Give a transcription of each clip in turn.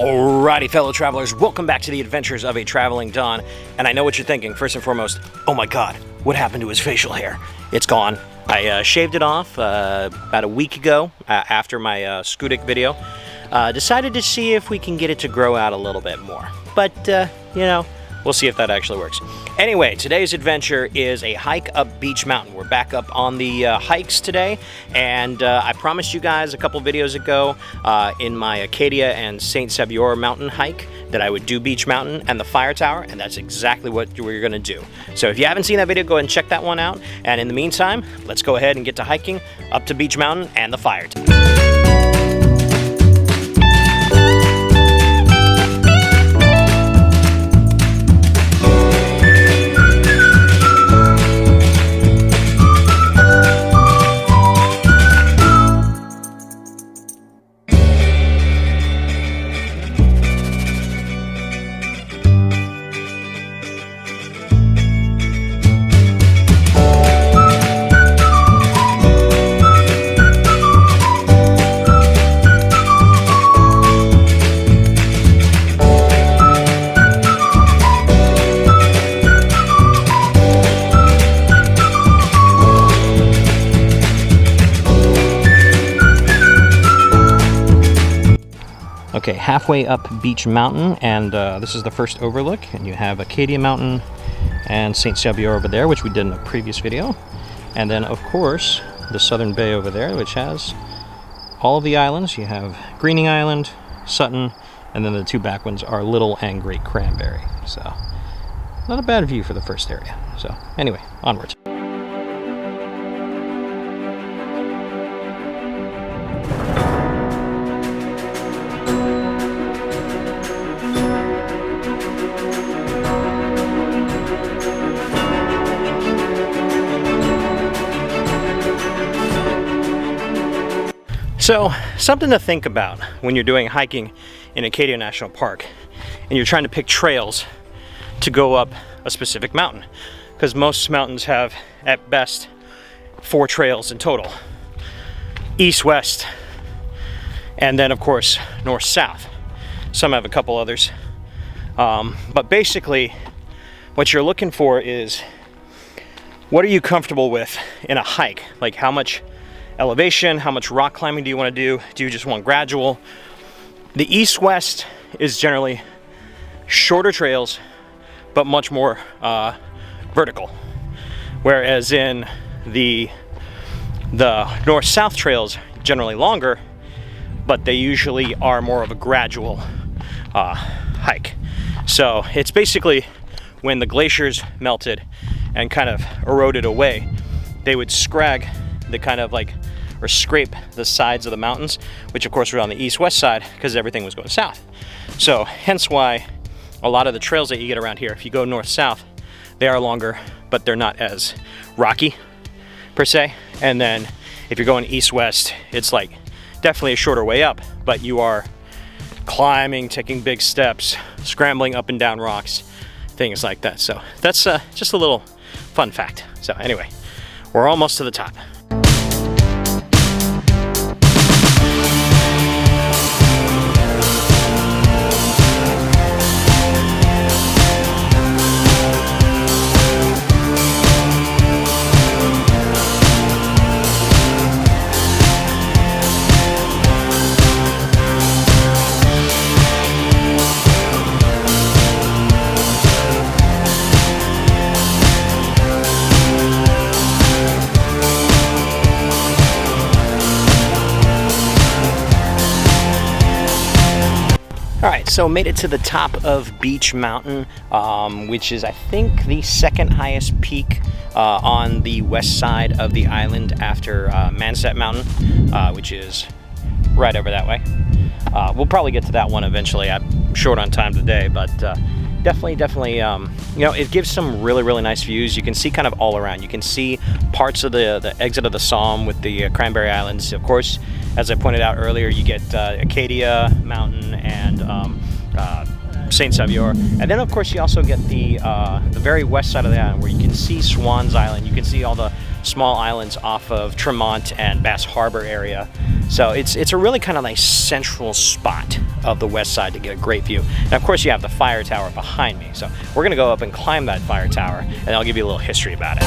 Alrighty, fellow travelers, welcome back to the adventures of a traveling Don. And I know what you're thinking, first and foremost, oh my god, what happened to his facial hair? It's gone. I shaved it off about a week ago after my Scudic video. Decided to see if we can get it to grow out a little bit more. But, you know, we'll see if that actually works. Anyway, today's adventure is a hike up Beech Mountain. We're back up on the hikes today, and I promised you guys a couple videos ago in my Acadia and St. Sauveur mountain hike that I would do Beech Mountain and the fire tower, and that's exactly what we're gonna do. So if you haven't seen that video, go ahead and check that one out. And in the meantime, let's go ahead and get to hiking up to Beech Mountain and the fire tower. Okay, halfway up Beech Mountain, and this is the first overlook, and you have Acadia Mountain and St. Sauveur over there, which we did in a previous video. And then, of course, the southern bay over there, which has all of the islands. You have Greening Island, Sutton, and then the two back ones are Little and Great Cranberry. So, not a bad view for the first area. So, anyway, onwards. So, something to think about when you're doing hiking in Acadia National Park and you're trying to pick trails to go up a specific mountain, because most mountains have at best 4 trails in total: east, west, and then of course north, south. Some have a couple others, but basically what you're looking for is, what are you comfortable with in a hike? Like, how much elevation, how much rock climbing do you want to do? Do you just want gradual? The east-west is generally shorter trails, but much more vertical. Whereas in the north-south trails, generally longer, but they usually are more of a gradual hike. So it's basically when the glaciers melted and kind of eroded away, they would scrag the kind of like, or scrape the sides of the mountains, which of course were on the east-west side because everything was going south. So hence why a lot of the trails that you get around here, if you go north-south, they are longer, but they're not as rocky per se. And then if you're going east-west, it's like definitely a shorter way up, but you are climbing, taking big steps, scrambling up and down rocks, things like that. So that's just a little fun fact. So anyway, we're almost to the top. Alright, so made it to the top of Beech Mountain, which is, I think, the second highest peak on the west side of the island after Manset Mountain, which is right over that way. We'll probably get to that one eventually. I'm short on time today, but definitely, you know, it gives some really nice views. You can see kind of all around. You can see parts of the exit of the Somme with the Cranberry Islands. Of course, as I pointed out earlier, you get Acadia Mountain and St. Sauveur, and then of course you also get the very west side of the island, where you can see Swans Island. You can see all the small islands off of Tremont and Bass Harbor area. So it's a really kind of nice central spot of the west side to get a great view. And of course you have the fire tower behind me. So we're gonna go up and climb that fire tower, and I'll give you a little history about it.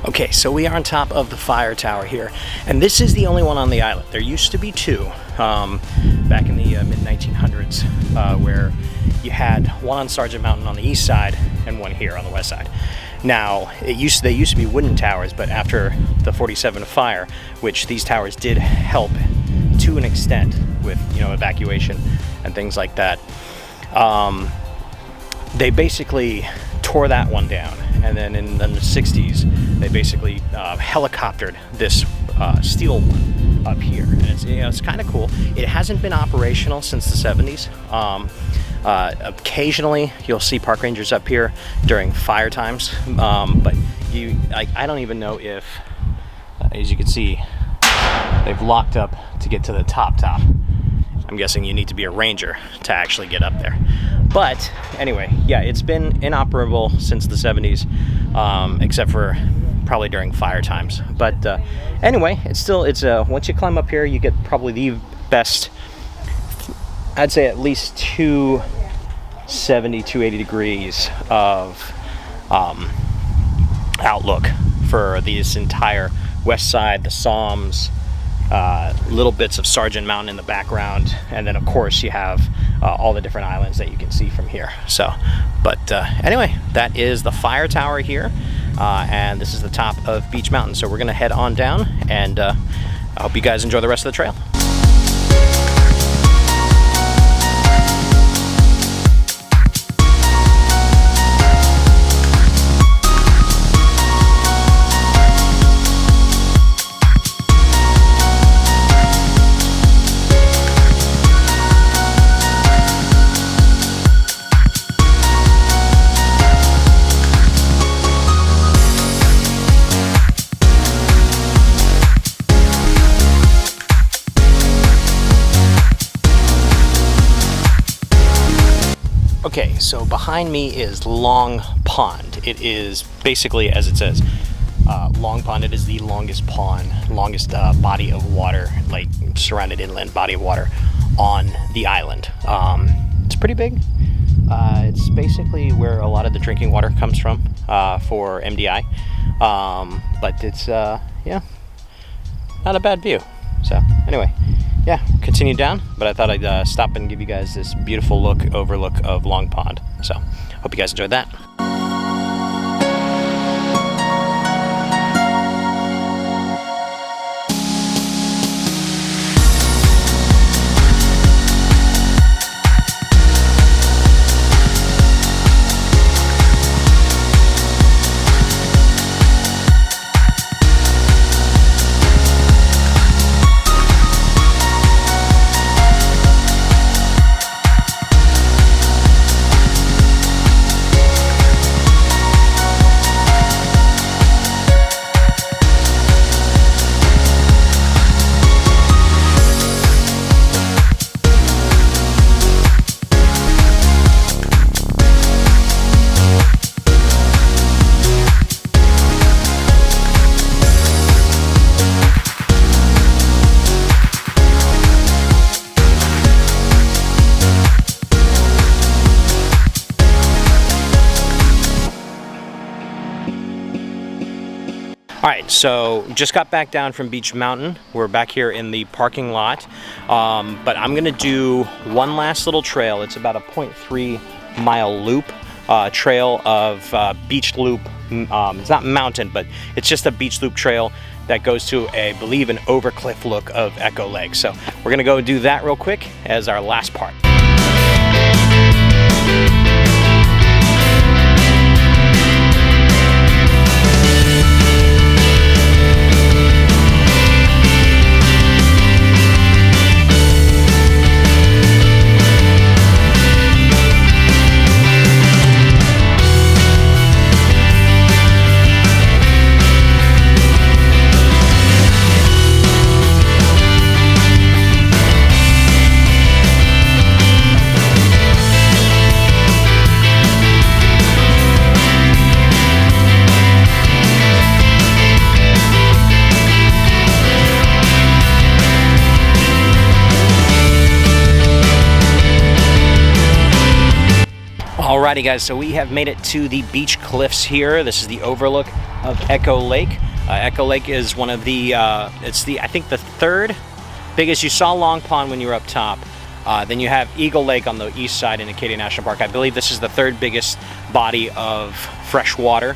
Okay, so we are on top of the fire tower here, and this is the only one on the island. There used to be two back in the mid-1900s, where you had one on Sergeant Mountain on the east side and one here on the west side. Now, they used to be wooden towers, but after the 47 fire, which these towers did help to an extent with, you know, evacuation and things like that, they basically tore that one down. And then in the 60s, they basically helicoptered this steel one up here. And it's kind of cool. It hasn't been operational since the 70s. Occasionally, you'll see park rangers up here during fire times. But I don't even know if, as you can see, they've locked up to get to the top. I'm guessing you need to be a ranger to actually get up there. But anyway, yeah, it's been inoperable since the 70s, except for probably during fire times. But anyway, it's once you climb up here, you get probably the best, I'd say at least 270, 280 degrees of outlook for this entire west side, the Psalms, little bits of Sergeant Mountain in the background, and then of course you have all the different islands that you can see from here. So, but anyway, that is the fire tower here, and this is the top of Beech Mountain. So we're gonna head on down, and I hope you guys enjoy the rest of the trail. Okay, so behind me is Long Pond. It is basically, as it says, Long Pond. It is the longest pond, longest body of water, like surrounded inland body of water on the island. It's pretty big. It's basically where a lot of the drinking water comes from for MDI. But it's, yeah, not a bad view. So anyway, yeah, continue down, but I thought I'd stop and give you guys this beautiful overlook of Long Pond. So hope you guys enjoyed that. All right, so just got back down from Beech Mountain. We're back here in the parking lot, but I'm gonna do one last little trail. It's about a 0.3 mile loop, trail of beach loop. It's not mountain, but it's just a beach loop trail that goes to, I believe, an overcliff look of Echo Lake. So we're gonna go do that real quick as our last part. Alrighty guys, so we have made it to the beach cliffs here. This is the overlook of Echo Lake. Echo Lake is one of the, I think the third biggest. You saw Long Pond when you were up top. Then you have Eagle Lake on the east side in Acadia National Park. I believe this is the third biggest body of fresh water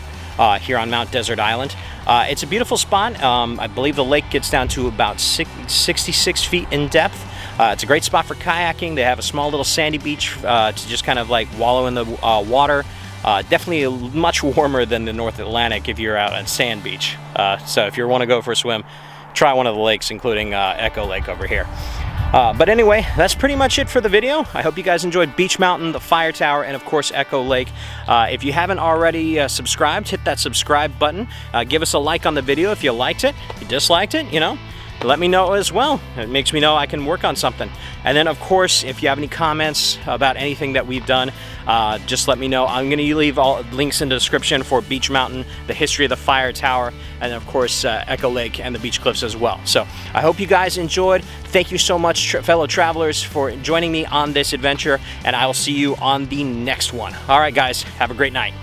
here on Mount Desert Island. It's a beautiful spot. I believe the lake gets down to about 66 feet in depth. It's a great spot for kayaking. They have a small little sandy beach to just kind of like wallow in the water. Definitely much warmer than the North Atlantic if you're out at Sand Beach. So if you want to go for a swim, try one of the lakes, including Echo Lake over here. But anyway, that's pretty much it for the video. I hope you guys enjoyed Beech Mountain, the Fire Tower, and of course Echo Lake. If you haven't already subscribed, hit that subscribe button. Give us a like on the video if you liked it. If you disliked it, you know, let me know as well. It makes me know I can work on something. And then of course, if you have any comments about anything that we've done, just let me know. I'm going to leave all links in the description for Beech Mountain, the history of the Fire Tower, and of course Echo Lake and the beach cliffs as well. So I hope you guys enjoyed. Thank you so much, fellow travelers, for joining me on this adventure, and I will see you on the next one. All right guys, have a great night.